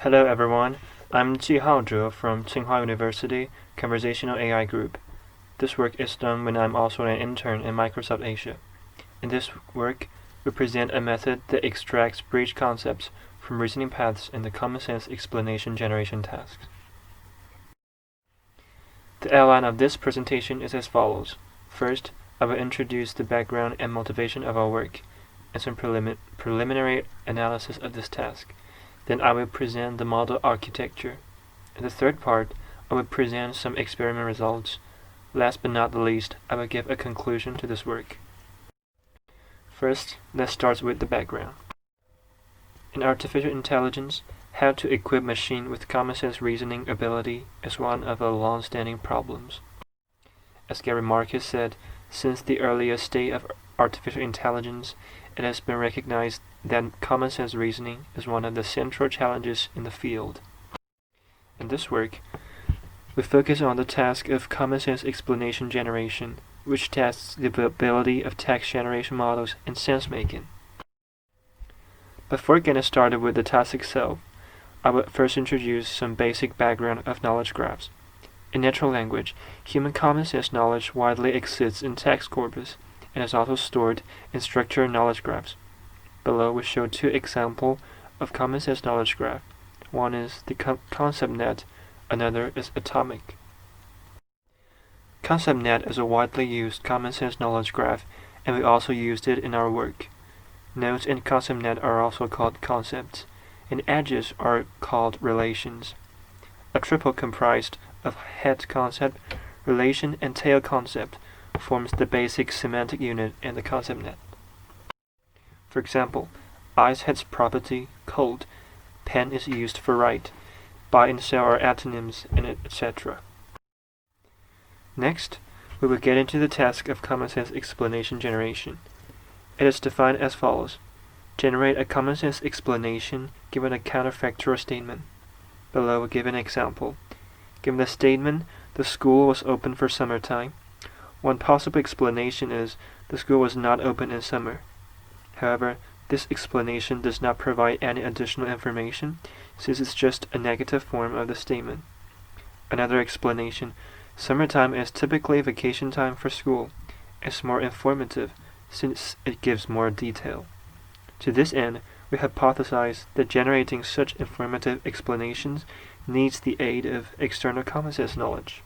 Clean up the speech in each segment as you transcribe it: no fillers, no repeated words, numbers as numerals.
Hello everyone, I'm Jihao Zhe from Tsinghua University Conversational AI Group. This work is done when I'm also an intern in Microsoft Asia. In this work, we present a method that extracts bridge concepts from reasoning paths in the Commonsense explanation generation tasks. The outline of this presentation is as follows. First, I will introduce the background and motivation of our work, and some preliminary analysis of this task. Then I will present the model architecture. In the third part, I will present some experiment results. Last but not the least, I will give a conclusion to this work. First, let's start with the background. In artificial intelligence, how to equip machine with common sense reasoning ability is one of the long-standing problems. As Gary Marcus said, since the earliest state of artificial intelligence, it has been recognized that common sense reasoning is one of the central challenges in the field. In this work, we focus on the task of common sense explanation generation, which tests the ability of text generation models in sense-making. Before getting started with the task itself, I will first introduce some basic background of knowledge graphs. In natural language, human common sense knowledge widely exists in text corpus and is also stored in structured knowledge graphs. Below we show two examples of common sense knowledge graph. One is the concept net, another is atomic. Concept net is a widely used common sense knowledge graph, and we also used it in our work. Nodes in concept net are also called concepts, and edges are called relations. A triple comprised of head concept, relation, and tail concept forms the basic semantic unit in the concept net. For example, ice has property cold, pen is used for write, buy and sell are antonyms, and etc. Next, we will get into the task of common sense explanation generation. It is defined as follows. Generate a common sense explanation given a counterfactual statement. Below we give an example. Given the statement, the school was open for summertime. One possible explanation is the school was not open in summer. However, this explanation does not provide any additional information since it's just a negative form of the statement. Another explanation, summertime is typically vacation time for school, is more informative since it gives more detail. To this end, we hypothesize that generating such informative explanations needs the aid of external common sense knowledge.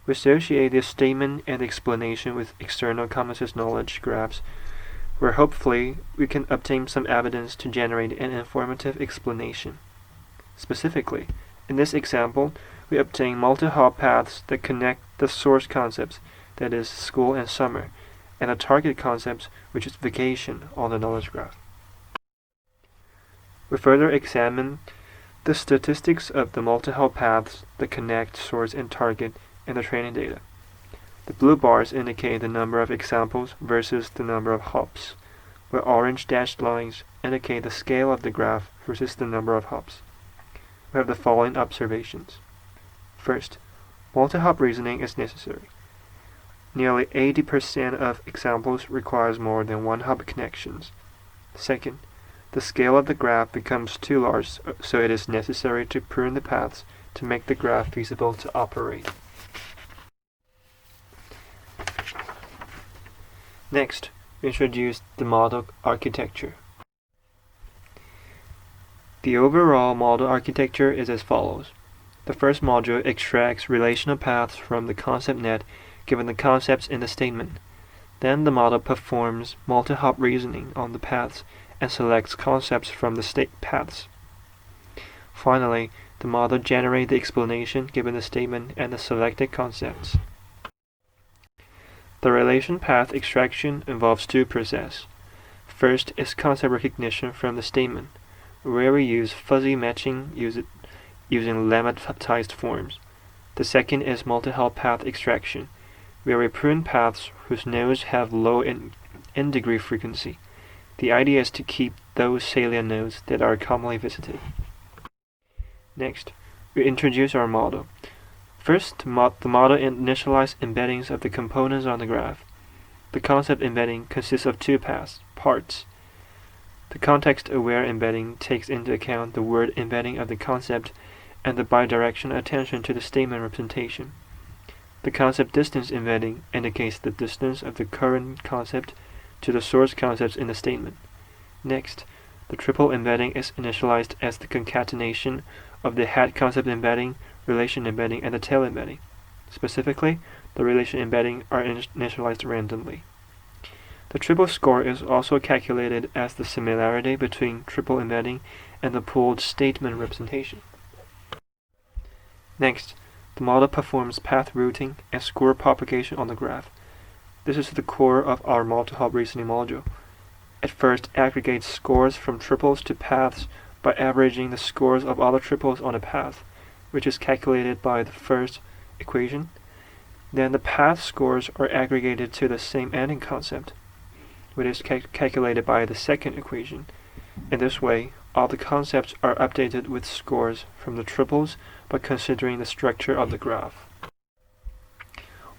We associate this statement and explanation with external common sense knowledge graphs, where hopefully we can obtain some evidence to generate an informative explanation. Specifically, in this example, we obtain multi-hop paths that connect the source concepts, that is, school and summer, and the target concepts, which is vacation, on the knowledge graph. We further examine the statistics of the multi-hop paths that connect source and target in the training data. The blue bars indicate the number of examples versus the number of hops, where orange dashed lines indicate the scale of the graph versus the number of hops. We have the following observations. First, multi-hop reasoning is necessary. Nearly 80% of examples requires more than one hop connections. Second, the scale of the graph becomes too large, so it is necessary to prune the paths to make the graph feasible to operate. Next, we introduce the model architecture. The overall model architecture is as follows. The first module extracts relational paths from the concept net given the concepts in the statement. Then the model performs multi-hop reasoning on the paths and selects concepts from the state paths. Finally, the model generates the explanation given the statement and the selected concepts. The relation path extraction involves two processes. First is concept recognition from the statement, where we use fuzzy matching using lemmatized forms. The second is multi-hop path extraction, where we prune paths whose nodes have low in-degree frequency. The idea is to keep those salient nodes that are commonly visited. Next, we introduce our model. First, the model initializes embeddings of the components on the graph. The concept embedding consists of two parts. The context-aware embedding takes into account the word embedding of the concept and the bidirectional attention to the statement representation. The concept distance embedding indicates the distance of the current concept to the source concepts in the statement. Next, the triple embedding is initialized as the concatenation of the head concept embedding, relation embedding, and the tail embedding. Specifically, the relation embedding are initialized randomly. The triple score is also calculated as the similarity between triple embedding and the pooled statement representation. Next, the model performs path routing and score propagation on the graph. This is the core of our multi-hop reasoning module. It first aggregates scores from triples to paths by averaging the scores of all the triples on a path, which is calculated by the first equation. Then the path scores are aggregated to the same ending concept, which is calculated by the second equation. In this way, all the concepts are updated with scores from the triples by considering the structure of the graph.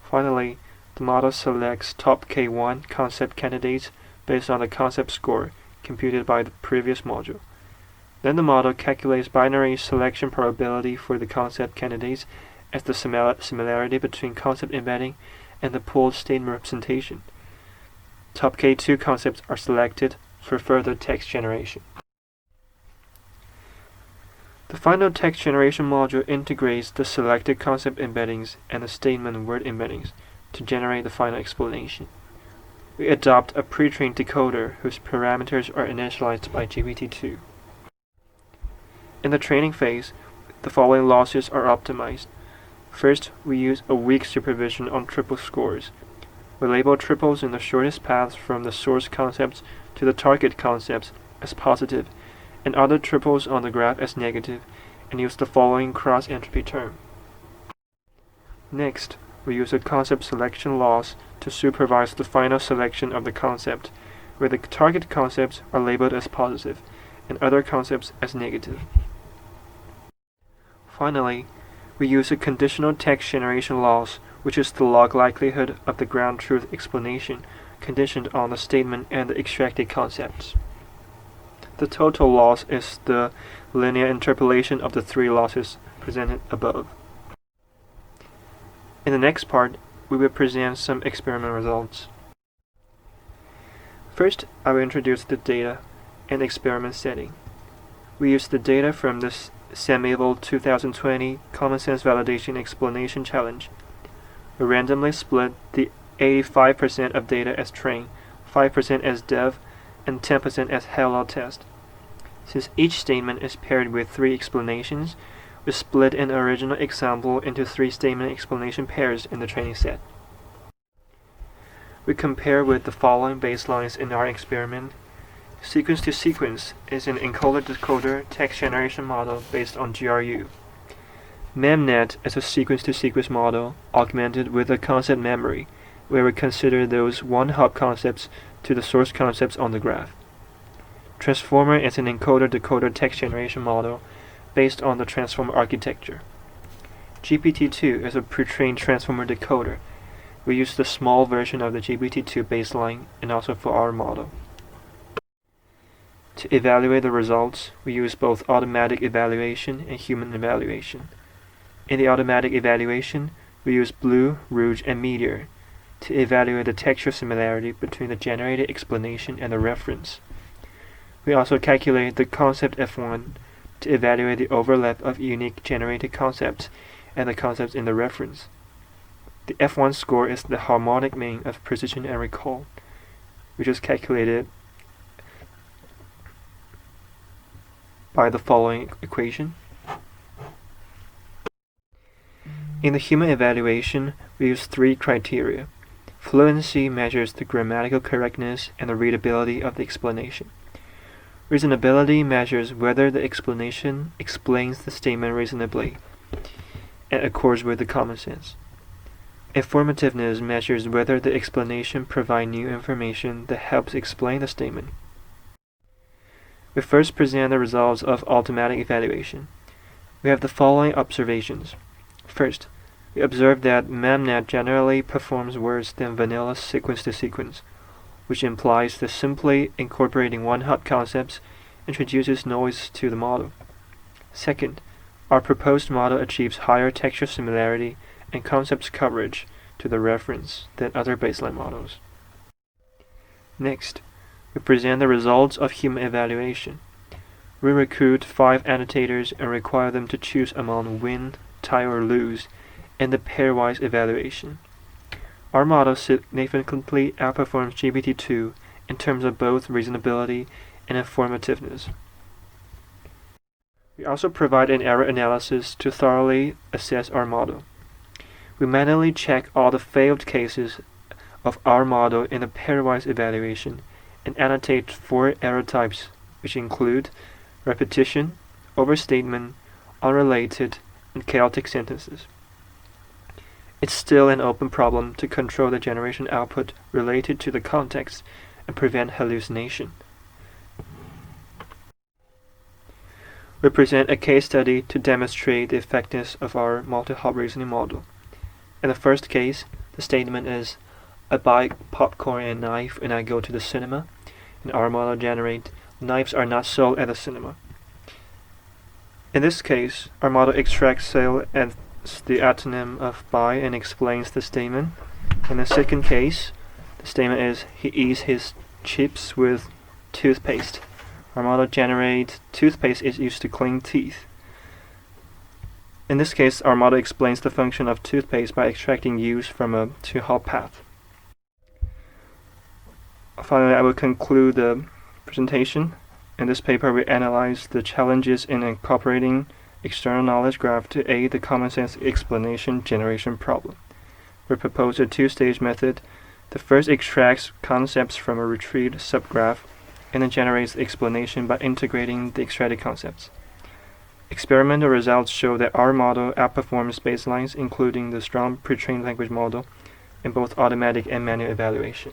Finally, the model selects top K1 concept candidates based on the concept score computed by the previous module. Then the model calculates binary selection probability for the concept candidates as the similarity between concept embedding and the pooled statement representation. Top K2 concepts are selected for further text generation. The final text generation module integrates the selected concept embeddings and the statement word embeddings to generate the final explanation. We adopt a pre-trained decoder whose parameters are initialized by GPT-2. In the training phase, the following losses are optimized. First, we use a weak supervision on triple scores. We label triples in the shortest paths from the source concepts to the target concepts as positive, and other triples on the graph as negative, and use the following cross-entropy term. Next, we use a concept selection loss to supervise the final selection of the concept, where the target concepts are labeled as positive, and other concepts as negative. Finally, we use a conditional text generation loss, which is the log likelihood of the ground truth explanation conditioned on the statement and the extracted concepts. The total loss is the linear interpolation of the three losses presented above. In the next part, we will present some experiment results. First, I will introduce the data and experiment setting. We use the data from the SAMable 2020 Commonsense Validation Explanation Challenge. We randomly split the 85% of data as train, 5% as dev, and 10% as hello test. Since each statement is paired with 3 explanations, we split an original example into 3 statement explanation pairs in the training set. We compare with the following baselines in our experiment. Sequence to sequence is an encoder-decoder text generation model based on GRU. MemNet is a sequence-to-sequence model augmented with a concept memory, where we consider those one-hop concepts to the source concepts on the graph. Transformer is an encoder-decoder text generation model based on the transformer architecture. GPT-2 is a pre-trained transformer decoder. We use the small version of the GPT-2 baseline and also for our model. To evaluate the results, we use both automatic evaluation and human evaluation. In the automatic evaluation, we use Blue, Rouge, and Meteor to evaluate the textual similarity between the generated explanation and the reference. We also calculate the concept F1 to evaluate the overlap of unique generated concepts and the concepts in the reference. The F1 score is the harmonic mean of precision and recall, which is calculated by the following equation. In the human evaluation, we use 3 criteria. Fluency measures the grammatical correctness and the readability of the explanation. Reasonability measures whether the explanation explains the statement reasonably and accords with the common sense. Informativeness measures whether the explanation provides new information that helps explain the statement. We first present the results of automatic evaluation. We have the following observations. First, we observe that MemNet generally performs worse than vanilla sequence-to-sequence. which implies that simply incorporating one-hot concepts introduces noise to the model. Second, our proposed model achieves higher textual similarity and concepts coverage to the reference than other baseline models. Next, we present the results of human evaluation. We recruit 5 annotators and require them to choose among win, tie, or lose in the pairwise evaluation. Our model significantly outperforms GPT-2 in terms of both reasonability and informativeness. We also provide an error analysis to thoroughly assess our model. We manually check all the failed cases of our model in the pairwise evaluation and annotate 4 error types, which include repetition, overstatement, unrelated, and chaotic sentences. It's still an open problem to control the generation output related to the context and prevent hallucination. We present a case study to demonstrate the effectiveness of our multi-hop reasoning model. In the first case, the statement is, I buy popcorn and a knife and I go to the cinema, and our model generates, knives are not sold at the cinema. In this case, our model extracts sale as the antonym of buy and explains the statement. In the second case, the statement is, he eats his chips with toothpaste. Our model generates toothpaste is used to clean teeth. In this case, our model explains the function of toothpaste by extracting use from a 2-hop path. Finally, I will conclude the presentation. In this paper, we analyze the challenges in incorporating external knowledge graph to aid the common sense explanation generation problem. We propose a 2-stage method. The first extracts concepts from a retrieved subgraph and then generates the explanation by integrating the extracted concepts. Experimental results show that our model outperforms baselines, including the strong pre-trained language model, in both automatic and manual evaluation.